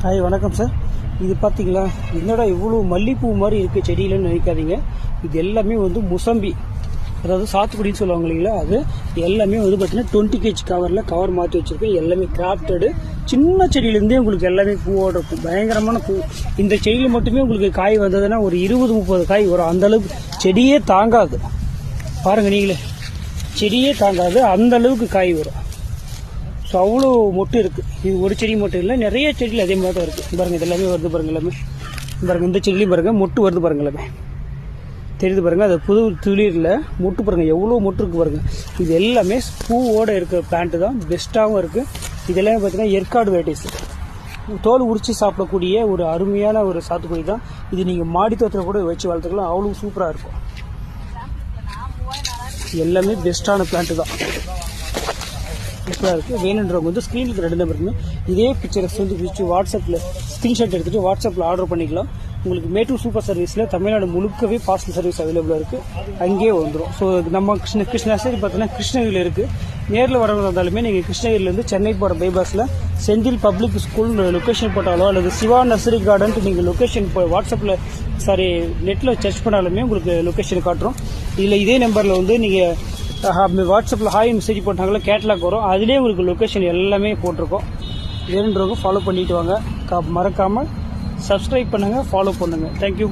Hi வணக்கம் sir. இது பார்த்தீங்களா, என்னடா இவ்வளோ மல்லிகைப்பூ மாதிரி இருக்குது செடியிலன்னு நினைக்காதீங்க. இது எல்லாமே வந்து முசம்பி, அதாவது சாத்துக்குடின்னு சொல்லுவாங்க இல்லைங்களா, அது எல்லாமே வந்து பார்த்தீங்கன்னா 20 kg கவர் மாற்றி வச்சுருக்கேன். எல்லாமே கிராஃப்டடு. சின்ன செடியிலேருந்தே உங்களுக்கு எல்லாமே பூவோட இருக்கும். பயங்கரமான பூ. இந்த செடியில் மட்டுமே உங்களுக்கு காய் வந்ததுன்னா ஒரு 20-30 காய் வரும். அந்தளவுக்கு செடியே தாங்காது. பாருங்கள் நீங்களே, செடியே தாங்காது, அந்தளவுக்கு காய் வரும். ஸோ அவ்வளோ மொட்டு இருக்குது. இது ஒரு செடி மட்டும் இல்லை, நிறைய செடியில் அதே மாதிரி தான் இருக்குது. பாருங்கள், இது எல்லாமே வருது பாருங்கள். எல்லாமே பாருங்கள், இந்த செடிலையும் பாருங்கள் மொட்டு வருது பாருங்கள். எல்லாமே தெரியுது பாருங்கள். அது புது துளிரில் மொட்டு பாருங்கள், எவ்வளோ மொட்டு இருக்குது பாருங்கள். இது எல்லாமே பூவோடு இருக்கிற பிளான்ட்டு தான், பெஸ்ட்டாகவும் இருக்குது. இது எல்லாமே பார்த்தீங்கன்னா ஏற்காடு வெரைட்டிஸ், தோல் உரிச்சு சாப்பிடக்கூடிய ஒரு அருமையான ஒரு சாத்துக்குடி தான் இது. நீங்கள் மாடி தோட்டத்தில் கூட வச்சு வளர்த்துக்கலாம், அவ்வளோ சூப்பராக இருக்கும். எல்லாமே பெஸ்ட்டான பிளான்ட்டு தான், சூப்பராக இருக்குது. வேணுன்றவங்க வந்து ஸ்க்ரீனுக்கு 2 நம்பர் இருக்குங்க. இதே பிக்சர்ஸ் வந்து பிடிச்சி வாட்ஸ்அப்பில் ஸ்க்ரீன்ஷாட் எடுத்துகிட்டு வாட்ஸ்அப்பில் ஆர்டர் பண்ணிக்கலாம். உங்களுக்கு மேட்டூர் சூப்பர் சர்வீஸில் தமிழ்நாடு முழுக்கவே பார்சல் சர்வீஸ் அவைலபிளாக இருக்குது. அங்கேயே வந்துடும். ஸோ நம்ம கிருஷ்ணகிரி பார்த்தீங்கன்னா கிருஷ்ணகிரியில் இருக்குது. நேரில் வரவங்க வந்தாலுமே நீங்கள் கிருஷ்ணகிரிலேருந்து சென்னை போகிற பைபாஸில் செந்தில் பப்ளிக் ஸ்கூல் லொக்கேஷன் போட்டாலோ அல்லது சிவா நர்சரி கார்டன்ட்டு நீங்கள் லொக்கேஷன் வாட்ஸ்அப்பில் நெட்டில் சர்ச் பண்ணாலுமே உங்களுக்கு லொக்கேஷன் காட்டுறோம். இதில் இதே நம்பரில் வந்து நீங்கள் வாட்ஸ்அப்பில் ஹாய் மெசேஜ் போட்டாங்களா கேட்லாக் வரும். அதிலே உங்களுக்கு லொக்கேஷன் எல்லாமே போட்டிருக்கோம். வேணுன்றவங்க ஃபாலோ பண்ணிட்டு வாங்க. மறக்காமல் சப்ஸ்கிரைப் பண்ணுங்கள், ஃபாலோ பண்ணுங்கள். தேங்க்யூ.